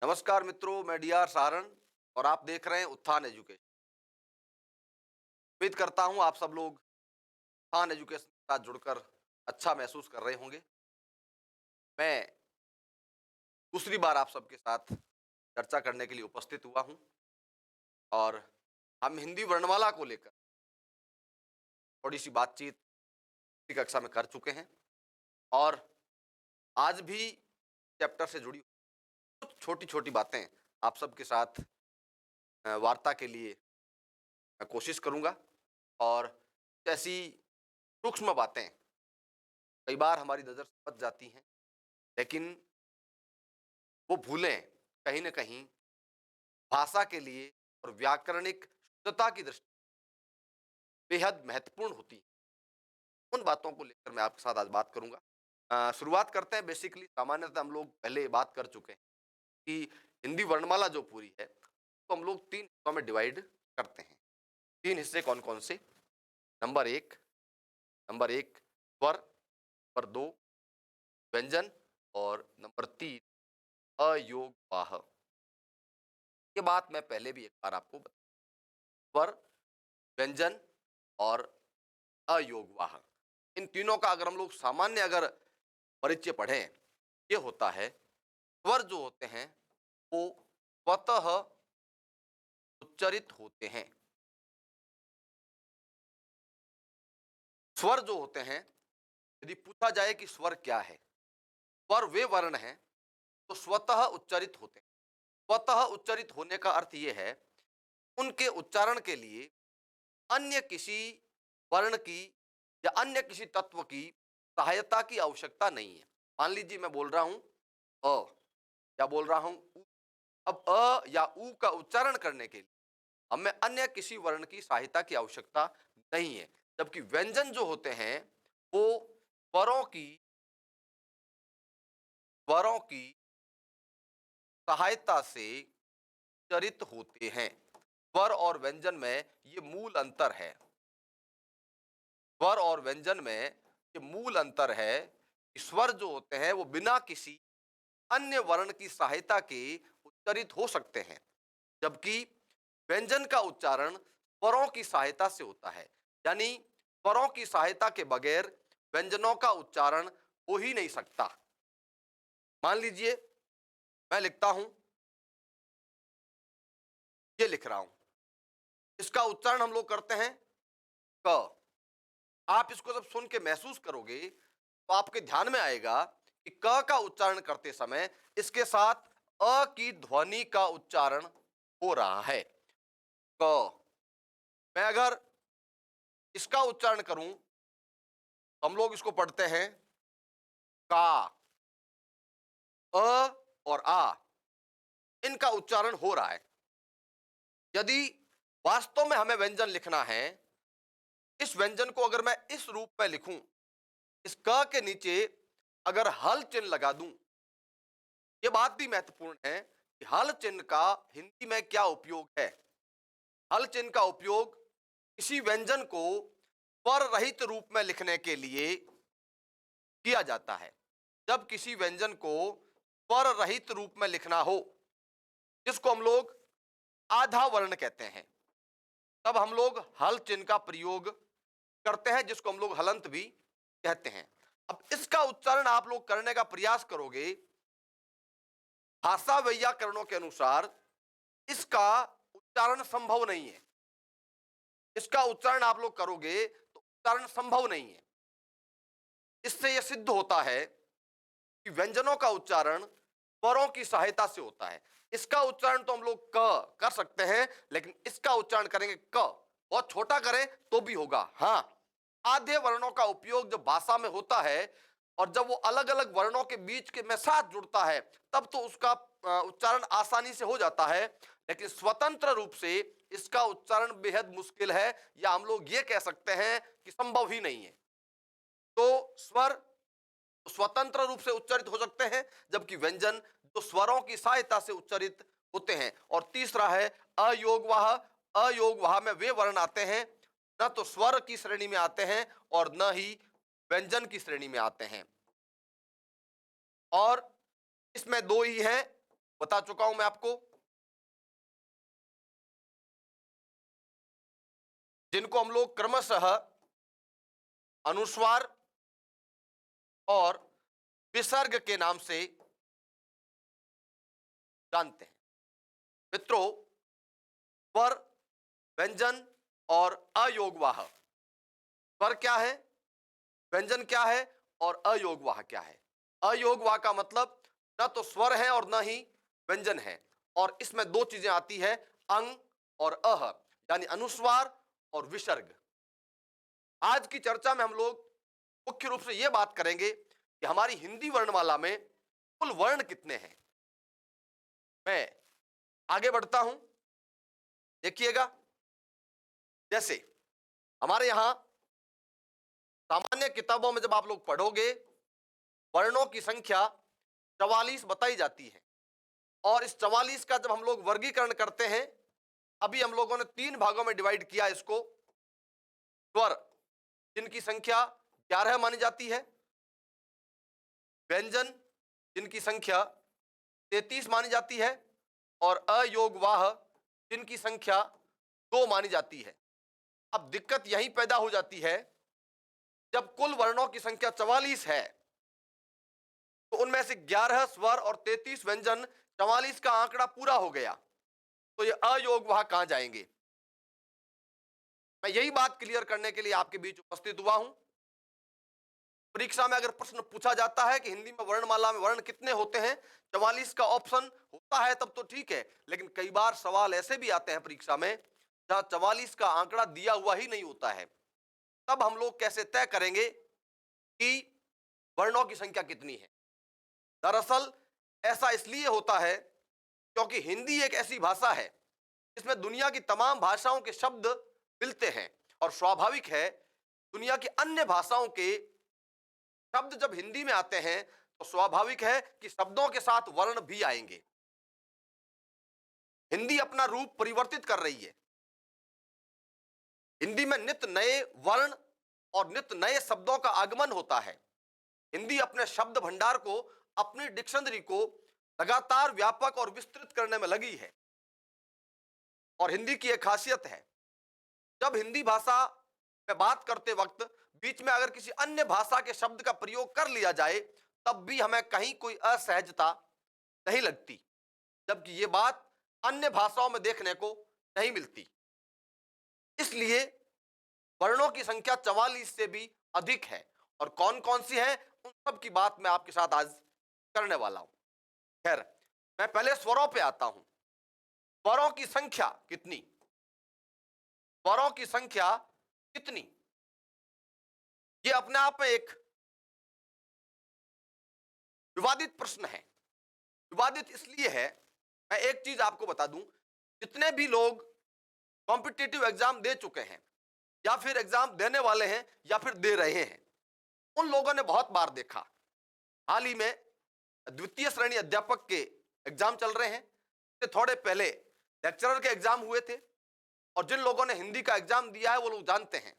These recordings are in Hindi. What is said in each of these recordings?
नमस्कार मित्रों, मैं डीआर सारन और आप देख रहे हैं उत्थान एजुकेशन। उम्मीद करता हूं आप सब लोग उत्थान एजुकेशन के साथ जुड़कर अच्छा महसूस कर रहे होंगे। मैं दूसरी बार आप सबके साथ चर्चा करने के लिए उपस्थित हुआ हूं और हम हिंदी वर्णमाला को लेकर थोड़ी सी बातचीत पिछली कक्षा में कर चुके हैं और आज भी चैप्टर से जुड़ी कुछ छोटी छोटी बातें आप सबके साथ वार्ता के लिए मैं कोशिश करूंगा। और ऐसी सूक्ष्म बातें कई बार हमारी नज़र से बच जाती हैं, लेकिन वो भूलें कहीं न कहीं भाषा के लिए और व्याकरणिक शुद्धता की दृष्टि बेहद महत्वपूर्ण होती है। उन बातों को लेकर मैं आपके साथ आज बात करूँगा। शुरुआत करते हैं। बेसिकली सामान्यतः हम लोग पहले बात कर चुके हैं कि हिंदी वर्णमाला जो पूरी है, तो हम लोग 3 हिस्सों में डिवाइड करते हैं। 3 हिस्से कौन-कौन से? नंबर 1 स्वर, नंबर 2 व्यंजन और नंबर 3 अयोगवाह। ये बात मैं पहले भी एक बार आपको स्वर, व्यंजन और अयोगवाह, इन तीनों का अगर हम लोग सामान्य अगर परिचय पढ़ें, ये होता है स्वर जो होते हैं वो स्वतः उच्चरित होते हैं। स्वर जो होते हैं, यदि पूछा जाए कि स्वर क्या है, स्वर वे वर्ण हैं तो स्वतः उच्चरित होते हैं। स्वतः उच्चरित होने का अर्थ ये है, उनके उच्चारण के लिए अन्य किसी वर्ण की या अन्य किसी तत्व की सहायता की आवश्यकता नहीं है। मान लीजिए मैं बोल रहा हूं अ या बोल रहा हूं उ। अब अ या उ का उच्चारण करने के लिए हमें अन्य किसी वर्ण की सहायता की आवश्यकता नहीं है। जबकि व्यंजन जो होते हैं वो स्वरों की स्वरों की सहायता से उच्चरित होते हैं। स्वर और व्यंजन में ये मूल अंतर है। स्वर और व्यंजन में ये मूल अंतर है कि स्वर जो होते हैं वो बिना किसी अन्य वर्ण की सहायता के उच्चरित हो सकते हैं, जबकि व्यंजन का उच्चारण स्वरों की सहायता से होता है। यानी स्वरों की सहायता के बगैर व्यंजनों का उच्चारण हो ही नहीं सकता। मान लीजिए मैं लिखता हूं, ये लिख रहा हूं, इसका उच्चारण हम लोग करते हैं क। आप इसको जब सुन के महसूस करोगे तो आपके ध्यान में आएगा कि क का उच्चारण करते समय इसके साथ अ की ध्वनि का उच्चारण हो रहा है। क। मैं अगर इसका उच्चारण करूं तो हम लोग इसको पढ़ते हैं का। अ और आ, इनका उच्चारण हो रहा है। यदि वास्तव में हमें व्यंजन लिखना है, इस व्यंजन को अगर मैं इस रूप में लिखूं, इस क के नीचे अगर हल चिन्ह लगा दूं, यह बात भी महत्वपूर्ण है कि हल चिन्ह का हिंदी में क्या उपयोग है। हल चिन्ह का उपयोग किसी व्यंजन को स्वर रहित रूप में लिखने के लिए किया जाता है। जब किसी व्यंजन को स्वर रहित रूप में लिखना हो, जिसको हम लोग आधा वर्ण कहते हैं, तब हम लोग हल चिन्ह का प्रयोग करते हैं, जिसको हम लोग हलंत भी कहते हैं। अब इसका उच्चारण आप लोग करने का प्रयास करोगे, भाषा वैयाकरणों के अनुसार इसका उच्चारण संभव नहीं है। इसका उच्चारण आप लोग करोगे तो उच्चारण संभव नहीं है। इससे यह सिद्ध होता है कि व्यंजनों का उच्चारण स्वरों की सहायता से होता है। इसका उच्चारण तो हम लोग क कर सकते हैं, लेकिन इसका उच्चारण करेंगे क। बहुत छोटा करें तो भी होगा। हाँ, आधे वर्णों का उपयोग जब भाषा में होता है और जब वो अलग अलग वर्णों के बीच के में साथ जुड़ता है, तब तो उसका उच्चारण आसानी से हो जाता है। लेकिन स्वतंत्र रूप से इसका उच्चारण बेहद मुश्किल है, या हम लोग ये कह सकते हैं कि संभव ही नहीं है। तो स्वर स्वतंत्र रूप से उच्चारित हो सकते हैं, जबकि व्यंजन जो स्वरों की सहायता से उच्चारित होते हैं। और तीसरा है अयोगवाह। अयोगवाह में वे वर्ण आते हैं न तो स्वर की श्रेणी में आते हैं और न ही व्यंजन की श्रेणी में आते हैं। और इसमें दो ही हैं, बता चुका हूं मैं आपको, जिनको हम लोग क्रमशः अनुस्वार और विसर्ग के नाम से जानते हैं। मित्रों, स्वर, व्यंजन और अयोगवाह। स्वर क्या है, व्यंजन क्या है और अयोगवाह क्या है? अयोगवाह का मतलब न तो स्वर है और न ही व्यंजन है, और इसमें दो चीजें आती है, अंग और अह, यानी अनुस्वार और विसर्ग। आज की चर्चा में हम लोग मुख्य रूप से यह बात करेंगे कि हमारी हिंदी वर्णमाला में कुल वर्ण कितने हैं। मैं आगे बढ़ता हूं, देखिएगा। जैसे हमारे यहां सामान्य किताबों में जब आप लोग पढ़ोगे, वर्णों की संख्या 44 बताई जाती है, और इस 44 का जब हम लोग वर्गीकरण करते हैं, अभी हम लोगों ने 3 भागों में डिवाइड किया इसको। स्वर, जिनकी संख्या 11 मानी जाती है, व्यंजन, जिनकी संख्या 33 मानी जाती है, और अयोगवाह, जिनकी संख्या 2 मानी जाती है। अब दिक्कत यहीं पैदा हो जाती है, जब कुल वर्णों की संख्या 44 है, तो उनमें से 11 स्वर और 33 व्यंजन, 44 का आंकड़ा पूरा हो गया, तो ये अयोगवाह कहां जाएंगे? मैं यही बात क्लियर करने के लिए आपके बीच उपस्थित हुआ हूं। परीक्षा में अगर प्रश्न पूछा जाता है कि हिंदी में वर्णमाला में वर्ण कितने होते हैं, 44 का ऑप्शन होता है तब तो ठीक है, लेकिन कई बार सवाल ऐसे भी आते हैं परीक्षा में जहां 44 का आंकड़ा दिया हुआ ही नहीं होता है। तब हम लोग कैसे तय करेंगे कि वर्णों की संख्या कितनी है? दरअसल ऐसा इसलिए होता है क्योंकि हिंदी एक ऐसी भाषा है जिसमें दुनिया की तमाम भाषाओं के शब्द मिलते हैं, और स्वाभाविक है दुनिया की अन्य भाषाओं के शब्द जब हिंदी में आते हैं तो स्वाभाविक है कि शब्दों के साथ वर्ण भी आएंगे। हिंदी अपना रूप परिवर्तित कर रही है। हिंदी में नित्य नए वर्ण और नित्य नए शब्दों का आगमन होता है। हिंदी अपने शब्द भंडार को, अपनी डिक्शनरी को लगातार व्यापक और विस्तृत करने में लगी है। और हिंदी की एक खासियत है, जब हिंदी भाषा में बात करते वक्त बीच में अगर किसी अन्य भाषा के शब्द का प्रयोग कर लिया जाए, तब भी हमें कहीं कोई असहजता नहीं लगती, जबकि ये बात अन्य भाषाओं में देखने को नहीं मिलती। इसलिए वर्णों की संख्या 44 से भी अधिक है, और कौन कौन सी है उन सब की बात मैं आपके साथ आज करने वाला हूं। खैर, मैं पहले स्वरों पे आता हूं। स्वरों की संख्या कितनी? स्वरों की संख्या कितनी, ये अपने आप में एक विवादित प्रश्न है। विवादित इसलिए है, मैं एक चीज आपको बता दूं, जितने भी लोग कॉम्पिटिटिव एग्जाम दे चुके हैं या फिर एग्जाम देने वाले हैं या फिर दे रहे हैं, उन लोगों ने बहुत बार देखा, हाल ही में द्वितीय श्रेणी अध्यापक के एग्जाम चल रहे हैं, इससे थोड़े पहले लेक्चरर के एग्जाम हुए थे, और जिन लोगों ने हिंदी का एग्जाम दिया है वो लोग जानते हैं।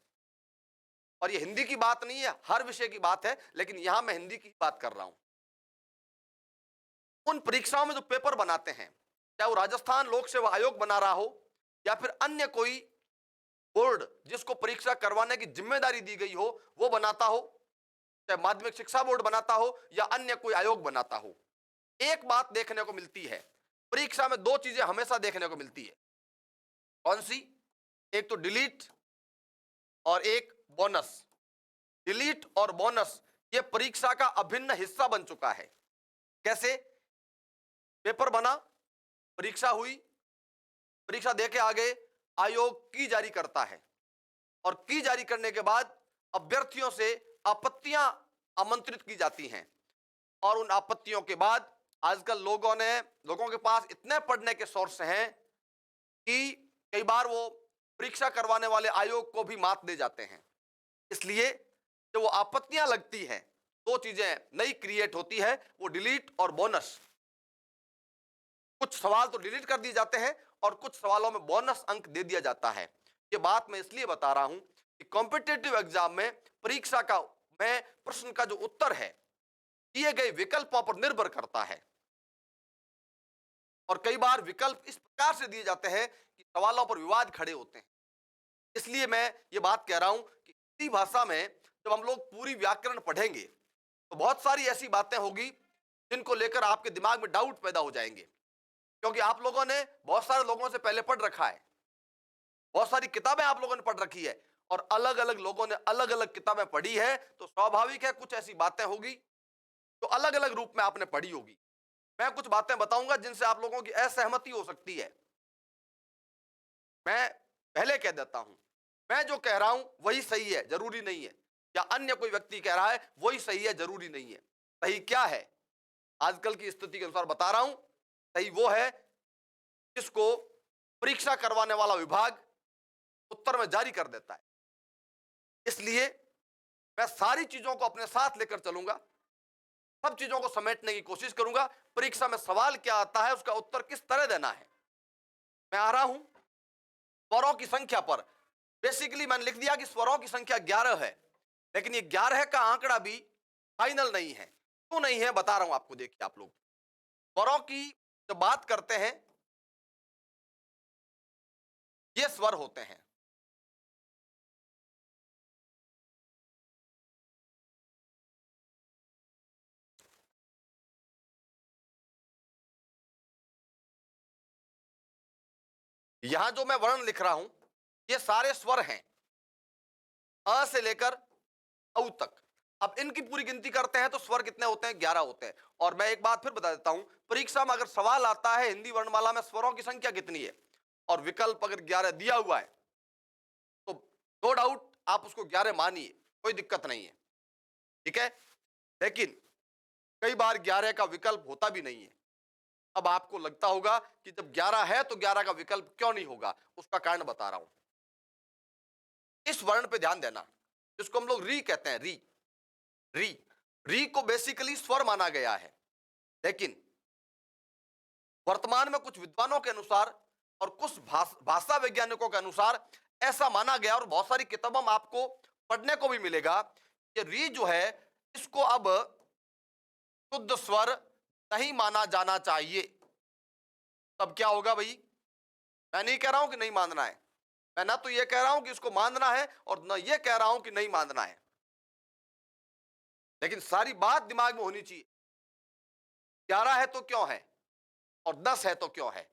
और ये हिंदी की बात नहीं है, हर विषय की बात है, लेकिन यहां मैं हिंदी की बात कर रहा हूं। उन परीक्षाओं में जो पेपर बनाते हैं, चाहे वो राजस्थान लोक सेवा आयोग बना रहा हो या फिर अन्य कोई बोर्ड जिसको परीक्षा करवाने की जिम्मेदारी दी गई हो वो बनाता हो, चाहे माध्यमिक शिक्षा बोर्ड बनाता हो या अन्य कोई आयोग बनाता हो, एक बात देखने को मिलती है, परीक्षा में दो चीजें हमेशा देखने को मिलती है। कौन सी? एक तो डिलीट और एक बोनस। डिलीट और बोनस ये परीक्षा का अभिन्न हिस्सा बन चुका है। कैसे? पेपर बना, परीक्षा हुई, परीक्षा देके आगे आयोग की जारी करता है, और की जारी करने के बाद अभ्यर्थियों से आपत्तियां आमंत्रित की जाती हैं, और उन आपत्तियों के बाद आजकल लोगों के पास इतने पढ़ने के सोर्स हैं कि कई बार वो परीक्षा करवाने वाले आयोग को भी मात दे जाते हैं। इसलिए जब वो आपत्तियां लगती हैं, दो चीजें नई क्रिएट होती है, वो डिलीट और बोनस। कुछ सवाल तो डिलीट कर दिए जाते हैं और कुछ सवालों में बोनस अंक दे दिया जाता है। ये बात मैं इसलिए बता रहा हूं कि कॉम्पिटिटिव एग्जाम में परीक्षा का में प्रश्न का जो उत्तर है दिए गए विकल्पों पर निर्भर करता है। और कई बार विकल्प इस प्रकार से दिए जाते हैं कि सवालों पर विवाद खड़े होते हैं। इसलिए मैं ये बात कह रहा हूं कि हिंदी भाषा में जब हम लोग पूरी व्याकरण पढ़ेंगे तो बहुत सारी ऐसी बातें होगी जिनको लेकर आपके दिमाग में डाउट पैदा हो जाएंगे, क्योंकि आप लोगों ने बहुत सारे लोगों से पहले पढ़ रखा है, बहुत सारी किताबें आप लोगों ने पढ़ रखी है और अलग अलग लोगों ने अलग अलग किताबें पढ़ी है, तो स्वाभाविक है कुछ ऐसी बातें होगी तो अलग अलग रूप में आपने पढ़ी होगी। मैं कुछ बातें बताऊंगा जिनसे आप लोगों की असहमति हो सकती है। मैं पहले कह देता हूं, मैं जो कह रहा हूं वही सही है जरूरी नहीं है, या अन्य कोई व्यक्ति कह रहा है वही सही है जरूरी नहीं है। सही क्या है आजकल की स्थिति के अनुसार बता रहा हूं, सही वो है जिसको परीक्षा करवाने वाला विभाग उत्तर में जारी कर देता है। इसलिए मैं सारी चीजों को अपने साथ लेकर चलूंगा, सब चीजों को समेटने की कोशिश करूंगा। परीक्षा में सवाल क्या आता है उसका उत्तर किस तरह देना है। मैं आ रहा हूं स्वरों की संख्या पर। बेसिकली मैंने लिख दिया कि स्वरों की संख्या 11 है, लेकिन ये 11 का आंकड़ा भी फाइनल नहीं है। क्यों नहीं है बता रहा हूं आपको। देखिए आप लोग स्वरों की जब बात करते हैं, ये स्वर होते हैं। यहां जो मैं वर्ण लिख रहा हूं ये सारे स्वर हैं, अ से लेकर औ तक। अब इनकी पूरी गिनती करते हैं तो स्वर कितने होते हैं? 11 होते हैं। और मैं एक बात फिर बता देता हूं, परीक्षा में अगर सवाल आता है हिंदी वर्णमाला में स्वरों की संख्या कितनी है और विकल्प अगर 11 दिया हुआ है तो नो डाउट आप उसको 11 मानिए, कोई दिक्कत नहीं है, ठीक है। लेकिन कई बार 11 का विकल्प होता भी नहीं है। अब आपको लगता होगा कि जब 11 है तो 11 का विकल्प क्यों नहीं होगा, उसका कारण बता रहा हूं। इस वर्ण पे ध्यान देना जिसको हम लोग री कहते हैं, री री री को बेसिकली स्वर माना गया है, लेकिन वर्तमान में कुछ विद्वानों के अनुसार और कुछ भाषा वैज्ञानिकों के अनुसार ऐसा माना गया, और बहुत सारी किताबों में आपको पढ़ने को भी मिलेगा कि री जो है इसको अब शुद्ध स्वर नहीं माना जाना चाहिए। तब क्या होगा भाई? मैं नहीं कह रहा हूं कि नहीं मानना है, मैं ना तो ये कह रहा हूं कि इसको मानना है और ना ये कह रहा हूं कि नहीं मानना है, लेकिन सारी बात दिमाग में होनी चाहिए। 11 है तो क्यों है और 10 है तो क्यों है।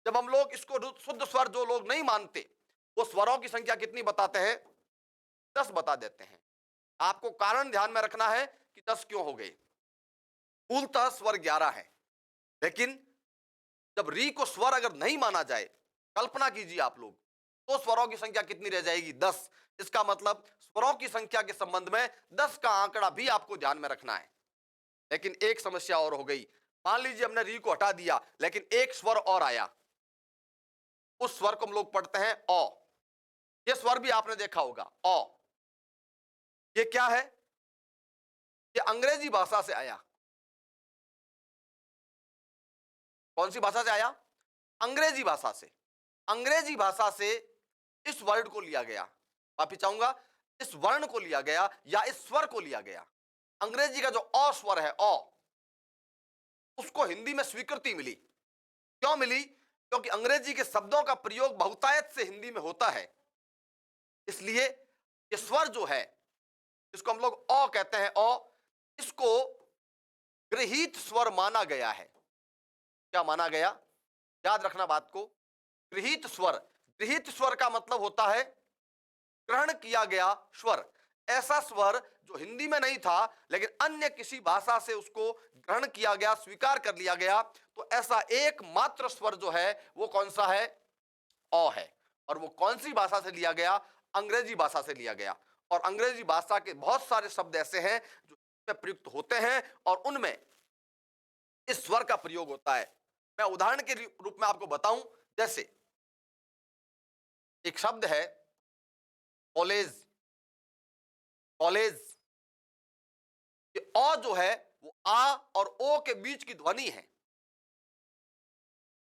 जब हम लोग इसको शुद्ध स्वर जो लोग नहीं मानते वो स्वरों की संख्या कितनी बताते हैं? 10 बता देते हैं। आपको कारण ध्यान में रखना है कि 10 क्यों हो गए। मूलतः स्वर 11 है, लेकिन जब री को स्वर अगर नहीं माना जाए, कल्पना कीजिए आप लोग, तो स्वरों की संख्या कितनी रह जाएगी? 10। इसका मतलब स्वरों की संख्या के संबंध में 10 का आंकड़ा भी आपको ध्यान में रखना है। लेकिन एक समस्या और हो गई। मान लीजिए हमने री को हटा दिया लेकिन एक स्वर और आया, उस स्वर को हम लोग पढ़ते हैं ओ। ये स्वर भी आपने देखा होगा, ओ। ये क्या है? ये अंग्रेजी भाषा से आया। कौन सी भाषा से आया? अंग्रेजी भाषा से। अंग्रेजी भाषा से इस वर्ड को लिया गया, माफी चाहूंगा, इस वर्ण को लिया गया या इस स्वर को लिया गया। अंग्रेजी का जो अ स्वर है, अ, उसको हिंदी में स्वीकृति मिली। क्यों मिली? क्योंकि अंग्रेजी के शब्दों का प्रयोग बहुतायत से हिंदी में होता है, इसलिए ये स्वर जो है जिसको हम लोग अ कहते हैं, अ, इसको गृहीत स्वर माना गया है। क्या माना गया? याद रखना बात को। गृहीत स्वर, गृहीत स्वर का मतलब होता है ग्रहण किया गया स्वर। ऐसा स्वर जो हिंदी में नहीं था लेकिन अन्य किसी भाषा से उसको ग्रहण किया गया, स्वीकार कर लिया गया, तो ऐसा एकमात्र स्वर जो है वो कौन सा है? अ है। और वो कौन सी भाषा से लिया गया? अंग्रेजी भाषा से लिया गया। और अंग्रेजी भाषा के बहुत सारे शब्द ऐसे हैं जो प्रयुक्त होते हैं और उनमें इस स्वर का प्रयोग होता है। मैं उदाहरण के रूप में आपको बताऊं, जैसे एक शब्द है कॉलेज, कॉलेज। ये अ जो है वो आ और ओ के बीच की ध्वनि है,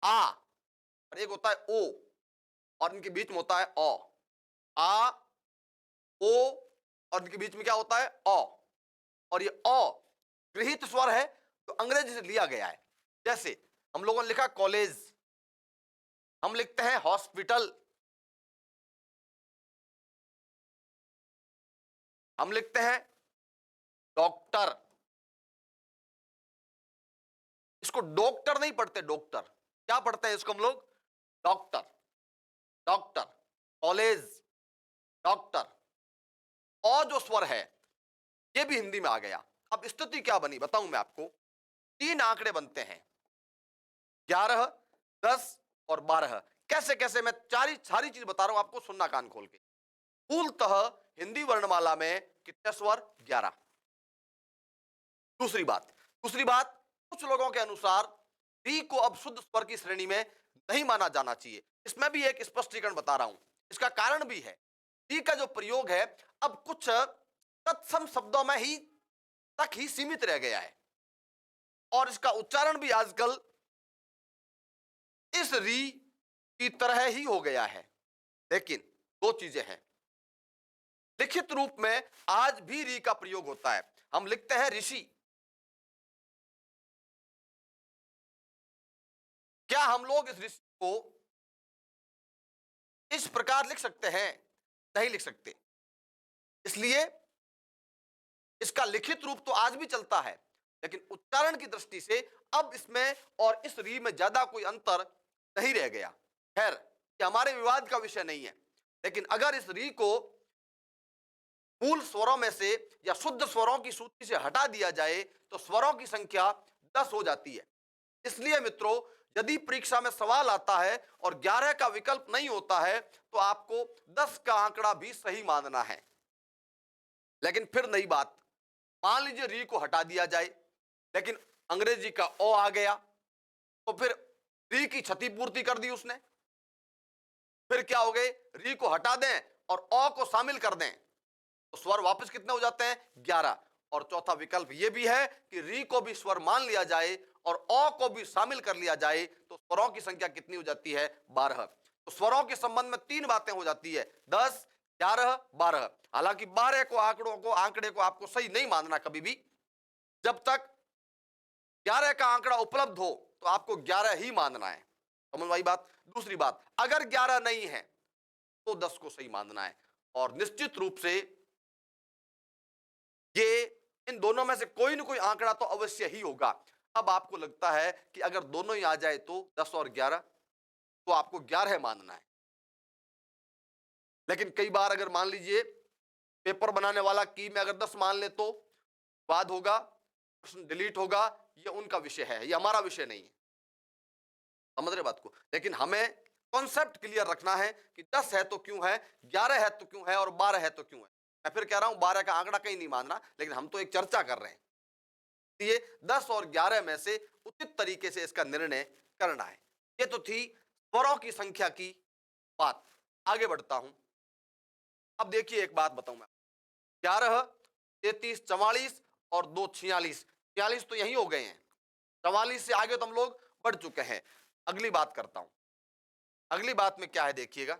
आ, और एक होता है ओ और इनके बीच में होता है अ। आ, ओ, और इनके बीच में क्या होता है? अ। और ये अ गृहीत स्वर है तो अंग्रेजी से लिया गया है। जैसे हम लोगों ने लिखा कॉलेज, हम लिखते हैं हॉस्पिटल, हम लिखते हैं डॉक्टर। इसको डॉक्टर नहीं पढ़ते, डॉक्टर क्या पढ़ते हैं इसको हम लोग? Doctor, doctor, college, doctor. और जो स्वर है ये भी हिंदी में आ गया। अब स्थिति क्या बनी बताऊं मैं आपको। 3 आंकड़े बनते हैं, 11, 10 और 12। कैसे कैसे, मैं सारी चीज बता रहा हूं आपको, सुनना कान खोल के। मूलतः हिंदी वर्णमाला में कितने स्वर? 11। दूसरी बात कुछ लोगों के अनुसार री को अब शुद्ध स्वर की श्रेणी में नहीं माना जाना चाहिए। इसमें भी एक स्पष्टीकरण बता रहा हूं। इसका कारण भी है, री का जो प्रयोग है अब कुछ तत्सम शब्दों में ही तक ही सीमित रह गया है, और इसका उच्चारण भी आजकल इस री की तरह ही हो गया है। लेकिन 2 चीजें हैं, लिखित रूप में आज भी री का प्रयोग होता है। हम लिखते हैं ऋषि। क्या हम लोग इस ऋषि को इस प्रकार लिख सकते हैं? नहीं लिख सकते। इसलिए इसका लिखित रूप तो आज भी चलता है, लेकिन उच्चारण की दृष्टि से अब इसमें और इस री में ज्यादा कोई अंतर नहीं रह गया। खैर, ये हमारे विवाद का विषय नहीं है, लेकिन अगर इस री को मूल स्वरों में से या शुद्ध स्वरों की सूची से हटा दिया जाए तो स्वरों की संख्या 10 हो जाती है। इसलिए मित्रों, यदि परीक्षा में सवाल आता है और 11 का विकल्प नहीं होता है तो आपको 10 का आंकड़ा भी सही मानना है। लेकिन फिर नई बात, मान लीजिए री को हटा दिया जाए, लेकिन अंग्रेजी का ओ आ गया, तो फिर री की क्षतिपूर्ति कर दी उसने। फिर क्या हो गए? री को हटा दें और ओ को शामिल कर दें तो स्वर वापस कितने हो जाते हैं? 11। और चौथा विकल्प यह भी है कि री को भी स्वर मान लिया जाए और ओ को भी शामिल कर लिया जाए तो स्वरों की संख्या कितनी हो जाती है? 12। तो स्वरों के संबंध में 3 बातें हो जाती है, 10, 11, 12। हालांकि 12 को आंकड़े को आपको सही नहीं मानना कभी भी। जब तक 11 का आंकड़ा उपलब्ध हो तो आपको 11 ही मानना है। समझ आई बात? दूसरी बात, अगर 11 नहीं है तो 10 को सही मानना है। और निश्चित रूप से ये इन दोनों में से कोई ना कोई आंकड़ा तो अवश्य ही होगा। अब आपको लगता है कि अगर दोनों ही आ जाए तो 10 और 11, तो आपको 11 मानना है। लेकिन कई बार अगर मान लीजिए पेपर बनाने वाला की में अगर 10 मान ले तो वाद होगा, प्रश्न डिलीट होगा। ये उनका विषय है, ये हमारा विषय नहीं है। समझ रहे बात को? लेकिन हमें कॉन्सेप्ट क्लियर रखना है कि 10 है तो क्यों है, 11 है तो क्यों है, और 12 है तो क्यों है। मैं फिर कह रहा हूं 12 का आंकड़ा कहीं नहीं मानना, लेकिन हम तो एक चर्चा कर रहे हैं। ये 10 और 11 में से उचित तरीके से इसका निर्णय करना है। ये तो थी स्वरों की संख्या की बात। आगे बढ़ता हूं। अब देखिए एक बात बताऊं मैं, 11, 33, 44 और 2, 46। 46 तो यही हो गए हैं, 44 से आगे तो हम लोग बढ़ चुके हैं। अगली बात करता हूं। अगली बात में क्या है देखिएगा,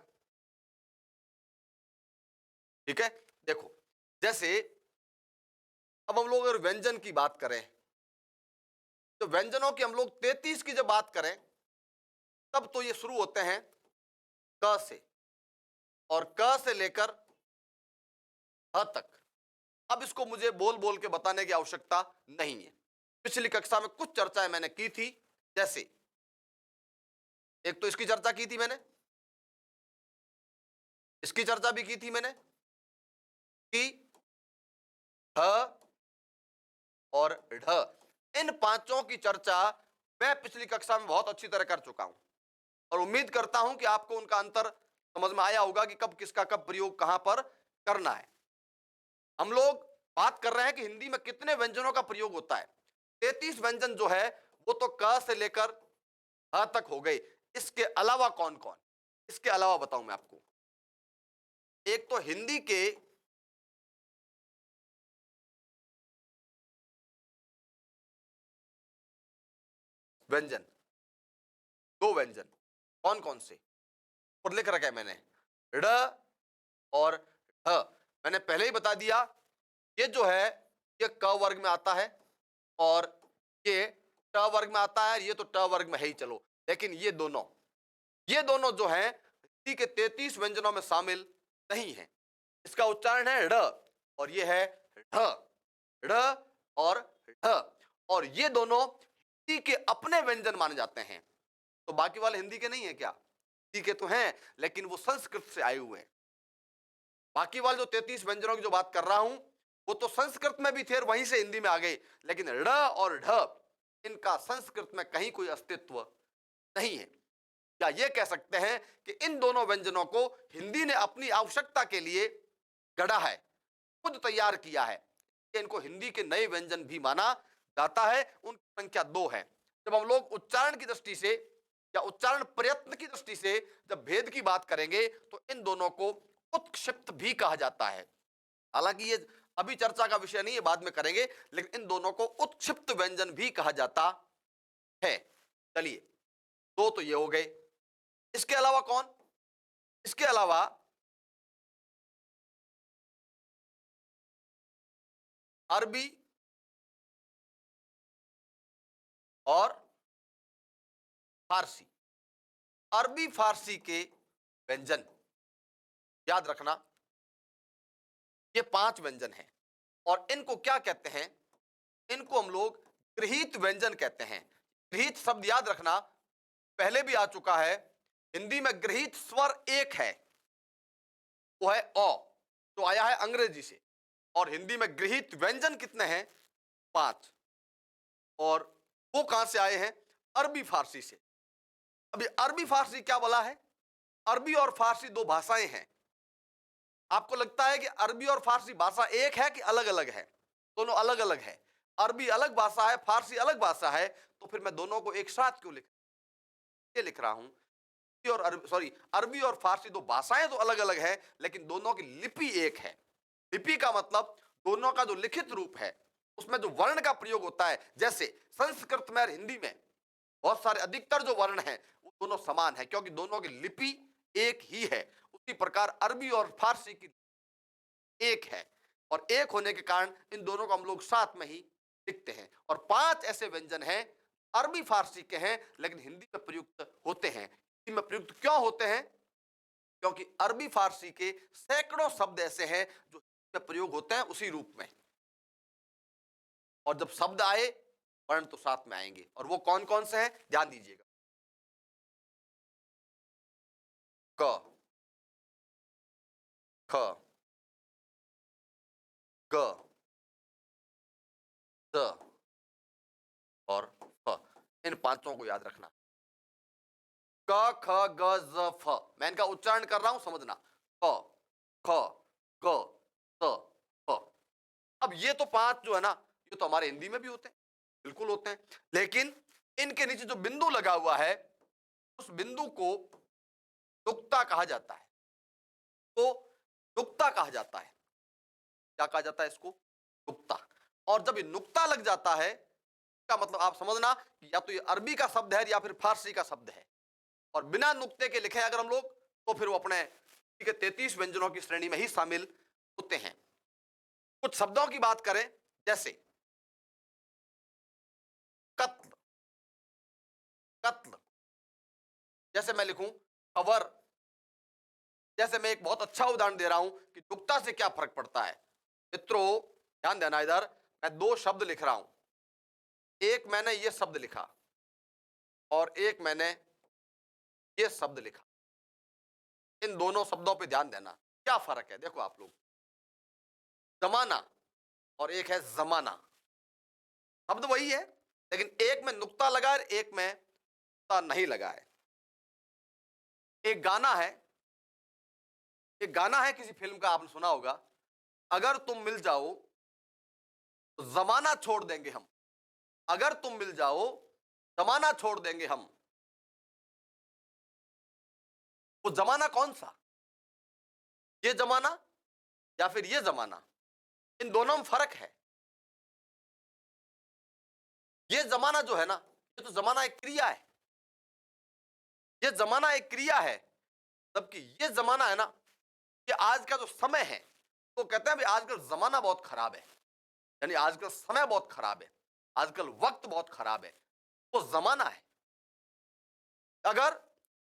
ठीक है। देखो, जैसे अब हम लोग अगर व्यंजन की बात करें तो व्यंजनों की हम लोग 33 की जब बात करें तब तो ये शुरू होते हैं क से, और क से लेकर ह तक। अब इसको मुझे बोल बोल के बताने की आवश्यकता नहीं है। पिछली कक्षा में कुछ चर्चाएं मैंने की थी, जैसे एक तो इसकी चर्चा की थी मैंने, इसकी चर्चा भी की थी मैंने कि ह और ढ, इन पांचों की चर्चा मैं पिछली कक्षा में बहुत अच्छी तरह कर चुका हूं, और उम्मीद करता हूं कि आपको उनका अंतर समझ में आया होगा कि कब किसका कब प्रयोग कहां पर करना है। हम लोग बात कर रहे हैं कि हिंदी में कितने व्यंजनों का प्रयोग होता है। 33 व्यंजन जो है वो तो क से लेकर ह तक हो गए। इसके अलावा कौन कौन? इसके अलावा बताऊं मैं आपको, एक तो हिंदी के व्यंजन, 2 व्यंजन, कौन कौन से और लिख रखा है मैंने, ड़ और ढ। मैंने पहले ही बता दिया, ये जो है ये क वर्ग में आता है और ये ट ट वर्ग में आता है, ये तो ट वर्ग में है ही चलो, लेकिन ये दोनों जो हैं हिंदी के 33 व्यंजनों में शामिल नहीं है। इसका उच्चारण है ड़ और ये है ढ, ड़ और ढ, और ये दोनों हिंदी के अपने व्यंजन माने जाते हैं। तो बाकी वाले हिंदी के नहीं है क्या? हिंदी के तो हैं, लेकिन वो संस्कृत से आए हुए हैं। बाकी वाले जो 33 व्यंजनों की जो बात कर रहा हूं वो तो संस्कृत में भी थे और वहीं से हिंदी में आ गए, लेकिन ड़ और ढ इनका संस्कृत में कहीं कोई अस्तित्व नहीं है। या ये कह सकते हैं कि इन दोनों व्यंजनों को हिंदी ने अपनी आवश्यकता के लिए गढ़ा है, खुद तैयार किया है। इनको हिंदी के नए व्यंजन भी माना जाता है। उनकी संख्या 2 है। जब हम लोग उच्चारण की दृष्टि से या उच्चारण प्रयत्न की दृष्टि से जब भेद की बात करेंगे तो इन दोनों को उत्क्षिप्त भी कहा जाता है। हालांकि ये अभी चर्चा का विषय नहीं है, बाद में करेंगे, लेकिन इन दोनों को उत्क्षिप्त व्यंजन भी कहा जाता है। चलिए, दो तो ये हो गए। इसके अलावा कौन? इसके अलावा अरबी और फारसी। अरबी फारसी के व्यंजन याद रखना, ये 5 व्यंजन हैं और इनको क्या कहते हैं? इनको हम लोग गृहीत व्यंजन कहते हैं। गृहीत शब्द याद रखना, पहले भी आ चुका है। हिंदी में गृहीत स्वर एक है, वो है अ, जो आया है अंग्रेजी से, और हिंदी में गृहीत व्यंजन कितने हैं? 5। और वो कहां से आए हैं? अरबी फारसी से। अभी अरबी फारसी क्या बोला है? अरबी और फारसी 2 भाषाएं हैं। आपको लगता है कि अरबी और फारसी भाषा एक है कि अलग अलग है? दोनों अलग अलग है। अरबी अलग भाषा है, फारसी अलग भाषा है, तो फिर मैं दोनों को एक साथ क्यों लिख रहा हूं? और अरबी और फारसी 2 भाषाएं तो अलग अलग है, लेकिन दोनों की लिपि एक है। लिपि का मतलब दोनों का जो लिखित रूप है उसमें जो वर्ण का प्रयोग होता है, जैसे संस्कृत में और हिंदी में बहुत सारे अधिकतर जो वर्ण हैं वो दोनों समान है, क्योंकि दोनों की लिपि एक ही है। उसी प्रकार अरबी और फारसी की एक है, और एक होने के कारण इन दोनों को हम लोग साथ में ही लिखते हैं। और 5 ऐसे व्यंजन हैं अरबी फारसी के हैं, लेकिन हिंदी में प्रयुक्त होते हैं। हिंदी में प्रयुक्त क्यों होते हैं? क्योंकि अरबी फारसी के सैकड़ों शब्द ऐसे हैं जो हिंदी में प्रयोग होते हैं उसी रूप में, और जब शब्द आए वर्ण तो साथ में आएंगे। और वो कौन कौन से हैं ध्यान दीजिएगा। क, ख, ग, स और फ। इन 5 को याद रखना। क, ख, ग, ज, फ। मैं इनका उच्चारण कर रहा हूं, समझना। क, ख, ग, स, फ। अब ये तो 5 जो है ना, ये तो हमारे हिंदी में भी होते हैं, बिल्कुल होते हैं, लेकिन इनके नीचे जो बिंदु लगा हुआ है उस बिंदु को नुक्ता कहा जाता है। तो नुक्ता कहा जाता है। क्या कहा जाता है इसको? नुक्ता। और जब ये नुक्ता लग जाता है, का मतलब आप समझना कि या तो ये अरबी का शब्द है या फिर फारसी का शब्द है, और बिना नुक्ते के लिखे अगर हम लोग तो फिर वो अपने 33 व्यंजनों की श्रेणी में ही शामिल होते हैं। कुछ शब्दों की बात करें, जैसे कत्ल, कत्ल, जैसे मैं लिखूं खबर। जैसे मैं एक बहुत अच्छा उदाहरण दे रहा हूं कि नुक्ता से क्या फर्क पड़ता है। मित्रों ध्यान देना, इधर मैं 2 शब्द लिख रहा हूं, एक मैंने ये शब्द लिखा और एक मैंने ये शब्द लिखा। इन दोनों शब्दों पे ध्यान देना, क्या फर्क है। देखो आप लोग, जमाना और एक है जमाना, शब्द वही है, लेकिन एक में नुक्ता लगा है, एक में नुक्ता नहीं लगा है। एक गाना है, एक गाना है किसी फिल्म का, आपने सुना होगा, अगर तुम मिल जाओ तो जमाना छोड़ देंगे हम, अगर तुम मिल जाओ जमाना छोड़ देंगे हम। वो जमाना कौन सा? ये जमाना या फिर ये जमाना? इन दोनों में फर्क है। ये जमाना जो है ना, ये तो जमाना एक क्रिया है, ये जमाना एक क्रिया है, जबकि ये जमाना है ना, ये आज का जो समय है। तो कहते हैं भाई आजकल जमाना बहुत खराब है, यानी आजकल समय बहुत खराब है, आजकल वक्त बहुत खराब है। वो जमाना है। अगर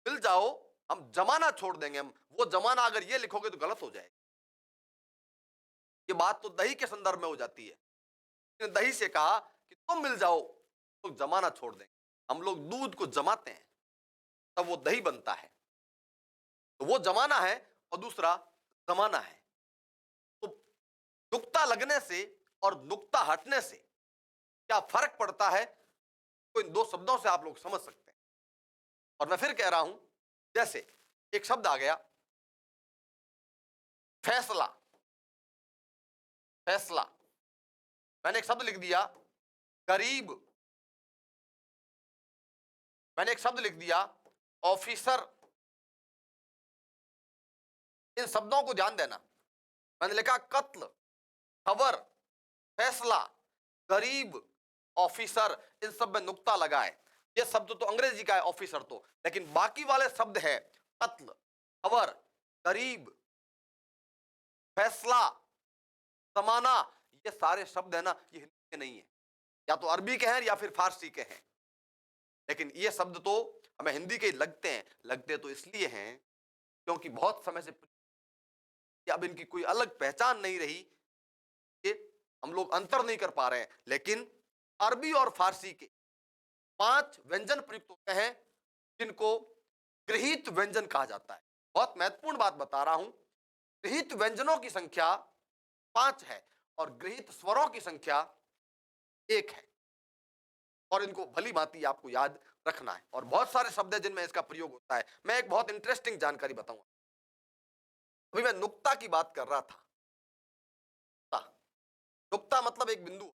मिल जाओ, हम जमाना छोड़ देंगे, हम वो जमाना अगर ये लिखोगे तो गलत हो जाएगा। ये बात तो दही के संदर्भ में हो जाती है। उसने दही से कहा कि तुम मिल जाओ तो जमाना छोड़ देंगे। हम लोग दूध को जमाते हैं तब वो दही बनता है। तो वो जमाना है और दूसरा जमाना है। तो नुक्ता लगने से और नुक्ता हटने से क्या फर्क पड़ता है, तो इन दो शब्दों से आप लोग समझ सकते हैं। और मैं फिर कह रहा हूं, जैसे एक शब्द आ गया फैसला। फैसला, मैंने एक शब्द लिख दिया गरीब, मैंने एक शब्द लिख दिया ऑफिसर। इन शब्दों को ध्यान देना। मैंने लिखा कत्ल, खबर, फैसला, गरीब, ऑफिसर, इन सब में नुक्ता लगा है। ये शब्द तो अंग्रेजी का है ऑफिसर तो, लेकिन बाकी वाले शब्द है कत्ल, खबर, गरीब, फैसला, समाना, ये सारे शब्द है ना, ये हिंदी के नहीं है, या तो अरबी के हैं या फिर फारसी के हैं। लेकिन ये शब्द तो हमें हिंदी के लगते हैं। लगते तो इसलिए हैं क्योंकि बहुत समय से अब इनकी कोई अलग पहचान नहीं रही, कि हम लोग अंतर नहीं कर पा रहे हैं। लेकिन अरबी और फारसी के 5 व्यंजन प्रयुक्त होते हैं जिनको गृहीत व्यंजन कहा जाता है। बहुत महत्वपूर्ण बात बता रहा हूं, गृहीत व्यंजनों की संख्या 5 है और गृहीत स्वरों की संख्या 1 है। और इनको भली भांति आपको याद रखना है। और बहुत सारे शब्द हैं जिनमें इसका प्रयोग होता है। मैं एक बहुत इंटरेस्टिंग जानकारी बताऊंगा। अभी मैं नुक्ता की बात कर रहा था। नुक्ता मतलब एक बिंदु।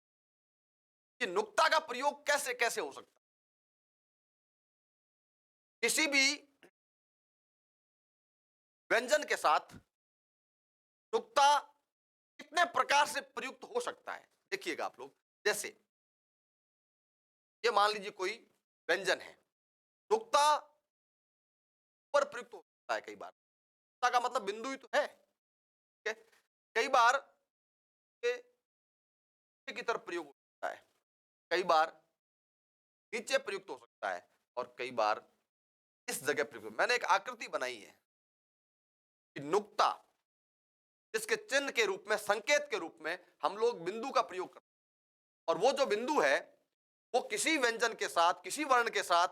कि नुक्ता का प्रयोग कैसे कैसे हो सकता है। किसी भी व्यंजन के साथ नुक्ता कितने प्रकार से प्रयुक्त हो सकता है, देखिएगा आप लोग। जैसे ये मान लीजिए कोई व्यंजन है, नुक्ता पर प्रयुक्त हो सकता है। कई बार नुक्ता का मतलब बिंदु ही तो है, ठीक है? कई बार ये नीचे की तरफ प्रयोग हो सकता है, कई बार नीचे प्रयुक्त हो सकता है, और कई बार इस जगह प्रयुक्त। मैंने एक आकृति बनाई है कि नुक्ता, जिसके चिन्ह के रूप में, संकेत के रूप में हम लोग बिंदु का प्रयोग करते हैं। और वो जो बिंदु है वो किसी व्यंजन के साथ, किसी वर्ण के साथ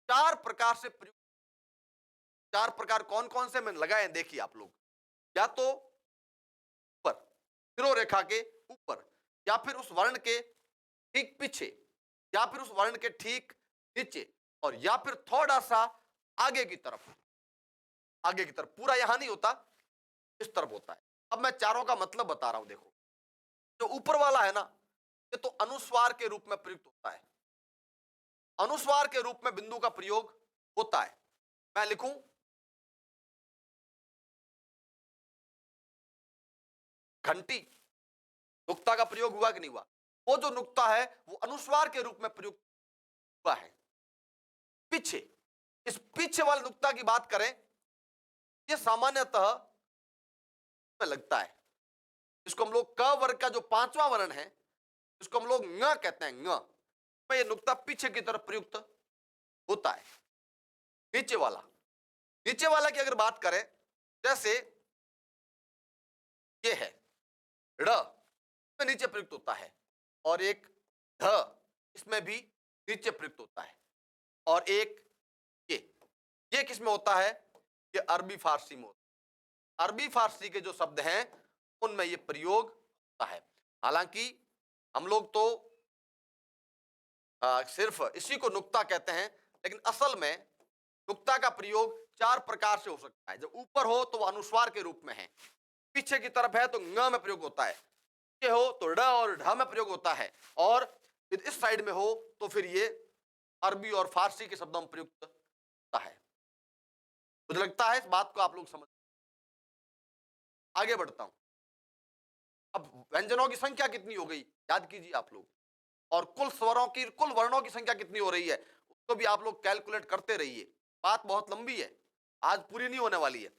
4 प्रकार से प्रयुक्त। 4 प्रकार कौन कौन से मैंने लगाए हैं, देखिए आप लोग। या तो ऊपर, शिरोरेखा के ऊपर, या फिर उस वर्ण के ठीक पीछे, या फिर उस वर्ण के ठीक नीचे, और या फिर थोड़ा सा आगे की तरफ। आगे की तरफ, पूरा यहां नहीं होता, इस तरफ होता है। अब मैं चारों का मतलब बता रहा हूं। देखो, जो ऊपर वाला है ना, ये तो अनुस्वार के रूप में प्रयुक्त होता है। अनुस्वार के रूप में बिंदु का प्रयोग होता है। मैं लिखूं घंटी, नुक्ता का प्रयोग हुआ कि नहीं हुआ? वो जो नुक्ता है वो अनुस्वार के रूप में प्रयुक्त हुआ है। पीछे, इस पीछे वाले नुक्ता की बात करें, ये सामान्यतः में लगता है। इसको हम लोग क वर्ग का जो 5वां वर्ण है, इसको हम लोग ङ कहते हैं। ङ में ये नुक्ता पीछे की तरफ प्रयुक्त होता है। नीचे वाला, नीचे वाला की अगर बात करें, जैसे ये है ड़, इसमें नीचे प्रयुक्त होता है, और एक ध, इसमें भी नीचे प्रयुक्त होता है, और एक ये किस में होता है? ये अरबी फारसी में होता है। अरबी फारसी के जो शब्द हैं उनमें ये प्रयोग होता है। हालांकि हम लोग तो सिर्फ इसी को नुक्ता कहते हैं, लेकिन असल में नुक्ता का प्रयोग 4 प्रकार से हो सकता है। जब ऊपर हो तो वह अनुस्वार के रूप में है, पीछे की तरफ है तो ङ में प्रयोग होता है, नीचे हो तो ड और ढ में प्रयोग होता है, और इस साइड में हो तो फिर ये अरबी और फारसी के शब्दों में प्रयुक्त होता है। मुझे लगता है इस बात को आप लोग समझ। आगे बढ़ता हूं। अब व्यंजनों की संख्या कितनी हो गई, याद कीजिए आप लोग। और कुल स्वरों की, कुल वर्णों की संख्या कितनी हो रही है, उसको भी आप लोग कैलकुलेट करते रहिए। बात बहुत लंबी है, आज पूरी नहीं होने वाली है।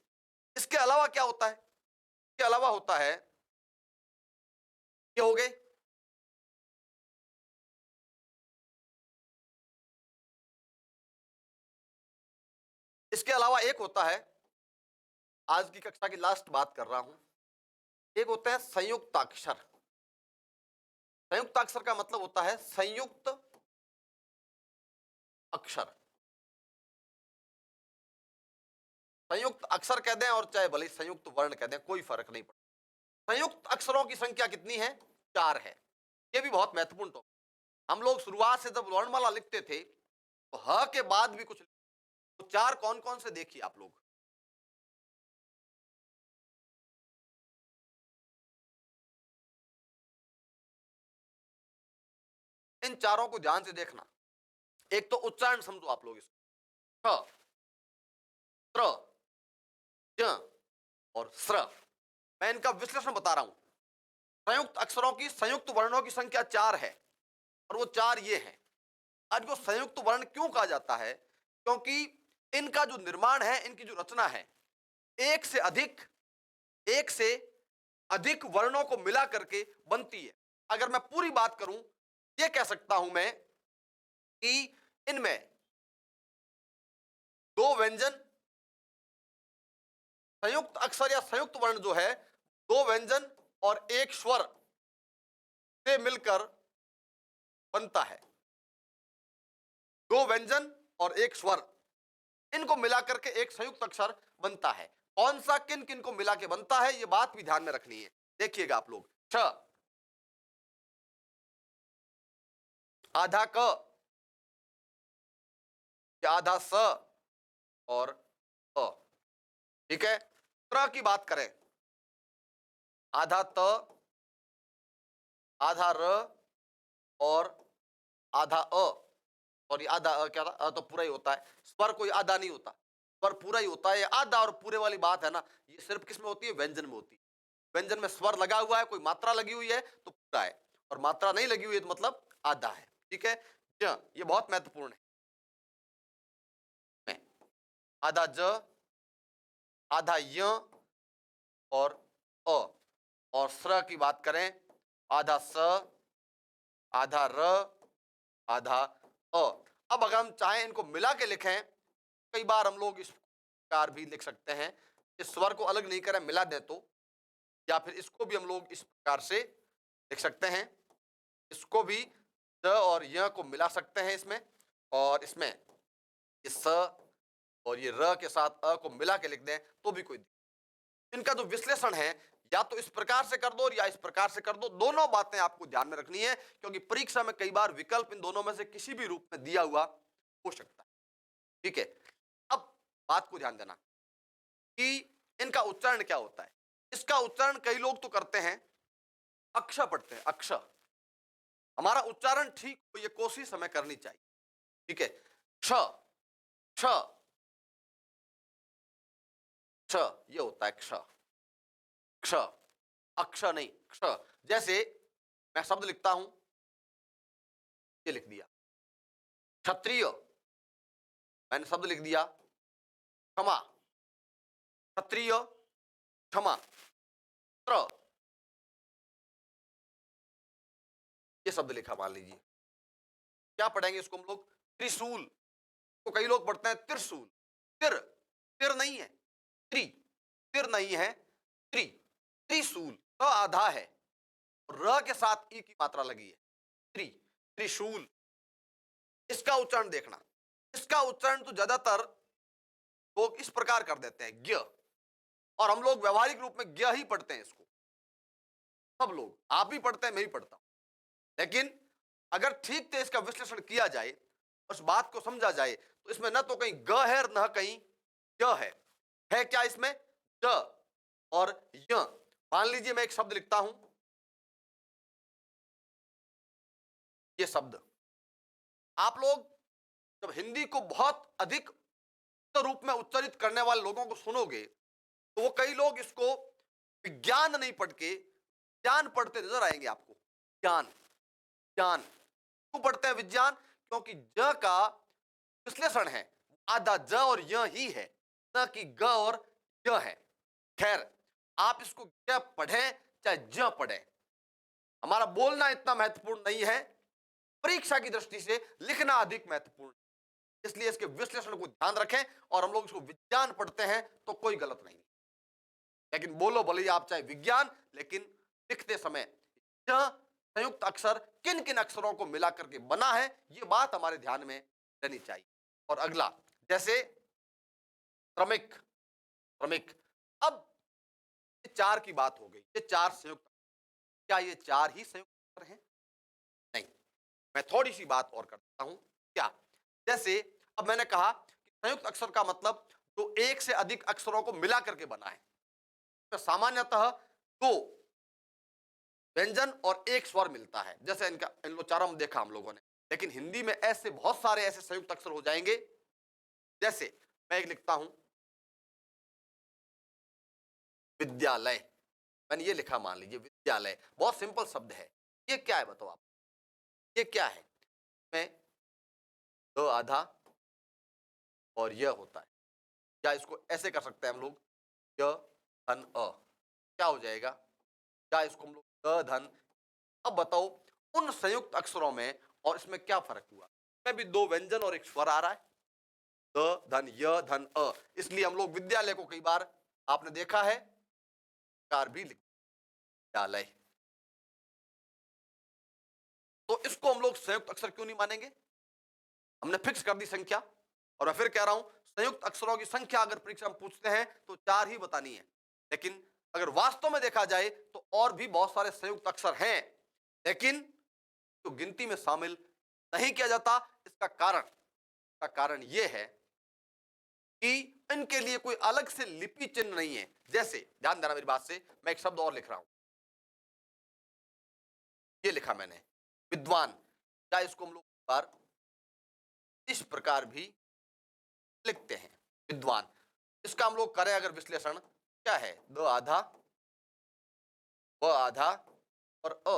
इसके अलावा क्या होता है? इसके अलावा होता है, ये हो गए इसके अलावा एक होता है, आज की कक्षा की लास्ट बात कर रहा हूं, एक होता है संयुक्ताक्षर। संयुक्ताक्षर का मतलब होता है संयुक्त अक्षर। संयुक्त अक्षर कह दें और चाहे भले ही संयुक्त वर्ण कह दें, कोई फर्क नहीं पड़ता। संयुक्त अक्षरों की संख्या कितनी है? 4 है। ये भी बहुत महत्वपूर्ण टॉपिक। हम लोग शुरुआत से जब वर्णमाला लिखते थे तो ह के बाद भी कुछ, तो 4 कौन कौन से देखिए आप लोग। इन चारों को ध्यान से देखना। एक तो उच्चारण समझो आप लोग इसको, ठ, त्र, ज और स्र। मैं इनका विश्लेषण बता रहा हूं। संयुक्त अक्षरों की, संयुक्त वर्णों की संख्या 4 है और वो 4 ये हैं। आज को संयुक्त वर्ण क्यों कहा जाता है? क्योंकि इनका जो निर्माण है, इनकी जो रचना है, एक से अधिक एक से अधिक वर्णों को मिला करके बनती है। अगर मैं पूरी बात करूं, यह कह सकता हूं मैं कि इनमें 2 व्यंजन, संयुक्त अक्षर या संयुक्त वर्ण जो है, 2 व्यंजन और 1 स्वर से मिलकर बनता है। 2 व्यंजन और 1 स्वर, इनको मिलाकर के एक संयुक्त अक्षर बनता है। कौन सा, किन किन को मिला के बनता है, यह बात भी ध्यान में रखनी है। देखिएगा आप लोग, छ, आधा क, आधा स और अ। ठीक है। त्र की बात करें, आधा त, आधा र और आधा अ। और ये आधा क्या था, तो पूरा ही होता है। स्वर कोई आधा नहीं होता, स्वर पूरा ही होता है। ये आधा और पूरे वाली बात है ना, ये सिर्फ किस में होती है? व्यंजन में होती है। व्यंजन में स्वर लगा हुआ है, कोई मात्रा लगी हुई है तो पूरा है, और मात्रा नहीं लगी हुई है तो मतलब आधा है। ठीक है। ज, ये बहुत महत्वपूर्ण है। आधा ज, आधा य और अ। और स्र की बात करें, आधा स, आधा र, आधा अ। अब अगर हम चाहें इनको मिला के लिखें, कई बार हम लोग इस प्रकार भी लिख सकते हैं, इस स्वर को अलग नहीं करें, मिला दें तो, या फिर इसको भी हम लोग इस प्रकार से लिख सकते हैं। इसको भी ज और य को मिला सकते हैं इसमें, और इसमें इस स और ये र के साथ अ को मिला के लिख दें तो भी कोई। इनका जो विश्लेषण है, या तो इस प्रकार से कर दो या इस प्रकार से कर दो, दोनों बातें आपको ध्यान में रखनी है, क्योंकि परीक्षा में कई बार विकल्प इन दोनों में से किसी भी रूप में दिया हुआ हो सकता है। ठीक है। अब बात को ध्यान देना कि इनका उच्चारण क्या होता है। इसका उच्चारण कई लोग तो करते हैं, अक्ष पढ़ते हैं, अक्ष। हमारा उच्चारण ठीक हो, ये कोशिश हमें करनी चाहिए। ठीक है। क्ष, क्ष, क्ष, ये होता है क्ष, क्ष, अक्ष नहीं, क्ष। जैसे मैं शब्द लिखता हूं, ये लिख दिया क्षत्रिय, मैंने शब्द लिख दिया क्षमा, क्षत्रिय क्षमा, त्र, ये शब्द लिखा। मान लीजिए क्या पढ़ेंगे इसको हम लोग? त्रिशूल। तो कई लोग पढ़ते हैं त्रिशूल। तिर, तिर नहीं है, त्रि, तिर नहीं है, त्रि, त्रिशूल। तो आधा है, र के साथ ई की मात्रा लगी है, त्रि, त्रिशूल। इसका उच्चारण देखना। इसका उच्चारण तो ज्यादातर लोग इस प्रकार कर देते हैं, ज्ञ, और हम लोग व्यवहारिक रूप में ज्ञ ही पढ़ते हैं इसको। सब लोग, आप भी पढ़ते हैं, मैं भी पढ़ता हूं। लेकिन अगर ठीक से इसका विश्लेषण किया जाए, उस बात को समझा जाए, तो इसमें न तो कहीं ग है न कहीं य है क्या इसमें? ज और य। मान लीजिए मैं एक शब्द लिखता हूं, ये शब्द आप लोग जब हिंदी को बहुत अधिक रूप में उच्चारित करने वाले लोगों को सुनोगे, तो वो कई लोग इसको विज्ञान नहीं पढ़ के ज्ञान पढ़ते नजर आएंगे आपको। ज्ञान, ज्ञान क्यों पढ़ते हैं विज्ञान? क्योंकि ज का विश्लेषण है, आधा ज और य ही है, न कि ग और य है। खैर, आप इसको ज पढ़ें चाहे ज पढ़ें, हमारा बोलना इतना महत्वपूर्ण नहीं है, परीक्षा की दृष्टि से लिखना अधिक महत्वपूर्ण। इसलिए इसके विश्लेषण को ध्यान रखें, और हम लोग इसको विज्ञान पढ़ते हैं तो कोई गलत नहीं। लेकिन बोलो भले ही आप चाहे विज्ञान, लेकिन लिखते समय यह संयुक्त अक्षर किन किन अक्षरों को मिला करके बना है, ये बात हमारे ध्यान में रहनी चाहिए। और अगला, जैसे श्रमिक, श्रमिक, अब ये चार की बात हो गई, ये चार संयुक्त, क्या ये चार ही संयुक्त अक्षर हैं? नहीं, मैं थोड़ी सी बात और कर देता हूं। क्या? जैसे अब मैंने कहा कि संयुक्त अक्षर का मतलब जो एक से अधिक अक्षरों को मिला करके बना है। तो सामान्यतः दो व्यंजन और एक स्वर मिलता है, जैसे इनका इन उच्चारण देखा हम लोगों ने। लेकिन हिंदी में ऐसे बहुत सारे ऐसे संयुक्त अक्षर हो जाएंगे, जैसे मैं एक लिखता हूं विद्यालय, मैंने ये लिखा, मान लीजिए विद्यालय, बहुत सिंपल शब्द है। ये क्या है बताओ आप? ये क्या है? मैं द आधा और यह होता है, या इसको ऐसे कर सकते हैं हम लोग, य धन अ, क्या हो जाएगा? या इसको हम लोग द धन। अब बताओ उन संयुक्त अक्षरों में और इसमें क्या फर्क हुआ? इसमें भी दो व्यंजन और एक स्वर आ रहा है, द धन य धन अ, इसलिए हम लोग विद्यालय को कई बार आपने देखा है कार भी लिख विद्यालय। तो इसको हम लोग संयुक्त अक्षर क्यों नहीं मानेंगे? हमने फिक्स कर दी संख्या, और मैं फिर कह रहा हूं संयुक्त अक्षरों की संख्या अगर परीक्षा में पूछते हैं तो चार ही बतानी है। लेकिन अगर वास्तव में देखा जाए तो और भी बहुत सारे संयुक्त अक्षर हैं, लेकिन जो गिनती में शामिल नहीं किया जाता। इसका कारण यह है कि इनके लिए कोई अलग से लिपि चिन्ह नहीं है। जैसे ध्यान देना मेरी बात से, मैं एक शब्द और लिख रहा हूं, ये लिखा मैंने विद्वान, क्या इसको हम लोग बार इस प्रकार भी लिखते हैं विद्वान। इसका हम लोग करें अगर विश्लेषण, क्या है? द आधा, व आधा और अ।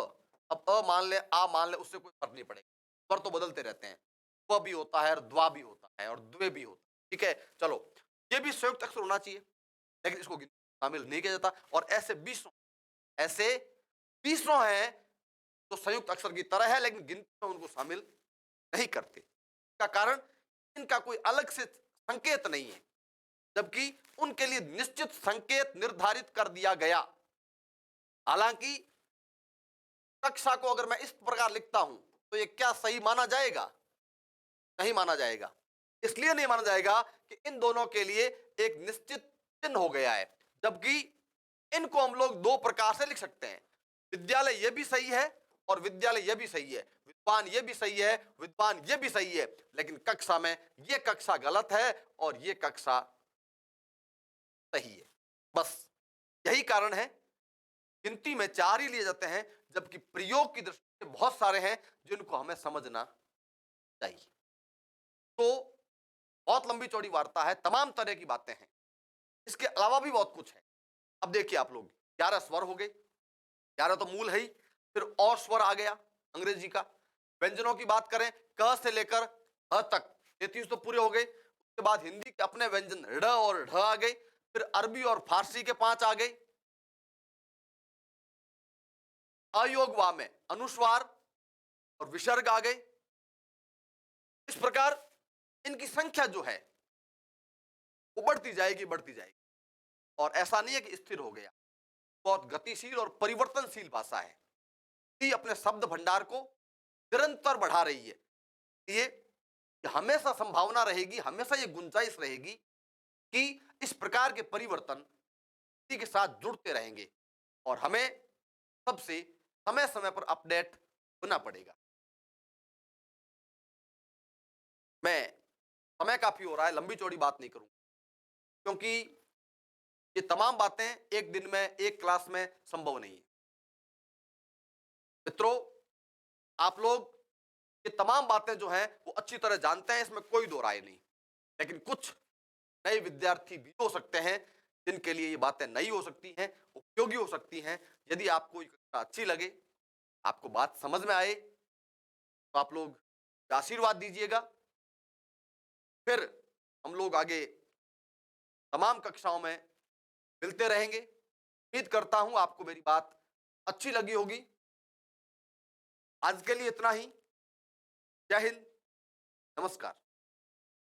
अब अ मान ले, आ मान ले, उससे कोई फर्क नहीं पड़ेगा, स्वर तो बदलते रहते हैं। व भी होता है और द्वा भी होता है और द्वे भी होता है, ठीक है। चलो, ये भी संयुक्त अक्षर होना चाहिए, लेकिन इसको शामिल नहीं किया जाता। और ऐसे बीसों हैं जो संयुक्त अक्षर की तरह है, लेकिन गिनती में उनको शामिल नहीं करते। इसका कारण इनका कोई अलग से संकेत नहीं है, जबकि उनके लिए निश्चित संकेत निर्धारित कर दिया गया। हालांकि कक्षा को अगर मैं इस प्रकार लिखता हूं तो ये क्या सही माना जाएगा? नहीं माना जाएगा। इसलिए नहीं माना जाएगा कि इन दोनों के लिए एक निश्चित चिन्ह हो गया है, जबकि इनको हम लोग दो प्रकार से लिख सकते हैं। विद्यालय ये भी सही है और विद्यालय ये भी सही है, विद्वान ये भी सही है, विद्वान ये भी सही है। लेकिन कक्षा में ये कक्षा गलत है और ये कक्षा सही है। बस यही कारण है गिनती में चार ही लिए जाते हैं, जबकि प्रयोग की दृष्टि से बहुत सारे हैं जिनको हमें समझना चाहिए। तो बहुत लंबी चौड़ी वार्ता है, तमाम तरह की बातें हैं, इसके अलावा भी बहुत कुछ है। अब देखिए आप लोग, 11 स्वर हो गए, 11 तो मूल है ही, फिर और स्वर आ गया अंग्रेजी का। व्यंजनों की बात करें, क से लेकर अ तक 33 तो पूरे हो गए। उसके बाद हिंदी के अपने व्यंजन ड़ और ढ आ गए, फिर अरबी और फारसी के 5 आ गए। अयोग वा में अनुस्वार और विसर्ग आ गए। इस प्रकार इनकी संख्या जो है वो बढ़ती जाएगी, बढ़ती जाएगी, और ऐसा नहीं है कि स्थिर हो गया। बहुत गतिशील और परिवर्तनशील भाषा है, ये अपने शब्द भंडार को निरंतर बढ़ा रही है। ये हमेशा संभावना रहेगी, हमेशा ये गुंजाइश रहेगी कि इस प्रकार के परिवर्तन इसी के साथ जुड़ते रहेंगे, और हमें सबसे समय समय पर अपडेट होना पड़ेगा। मैं, समय काफी हो रहा है, लंबी चौड़ी बात नहीं करूंगा, क्योंकि ये तमाम बातें एक दिन में एक क्लास में संभव नहीं है। मित्रों, आप लोग ये तमाम बातें जो हैं वो अच्छी तरह जानते हैं, इसमें कोई दो राय नहीं। लेकिन कुछ नए विद्यार्थी भी हो सकते हैं जिनके लिए ये बातें नई हो सकती हैं, उपयोगी हो सकती हैं। यदि आपको ये कक्षा अच्छी लगे, आपको बात समझ में आए, तो आप लोग आशीर्वाद दीजिएगा। फिर हम लोग आगे तमाम कक्षाओं में मिलते रहेंगे। उम्मीद करता हूं आपको मेरी बात अच्छी लगी होगी। आज के लिए इतना ही। जय हिंद, नमस्कार।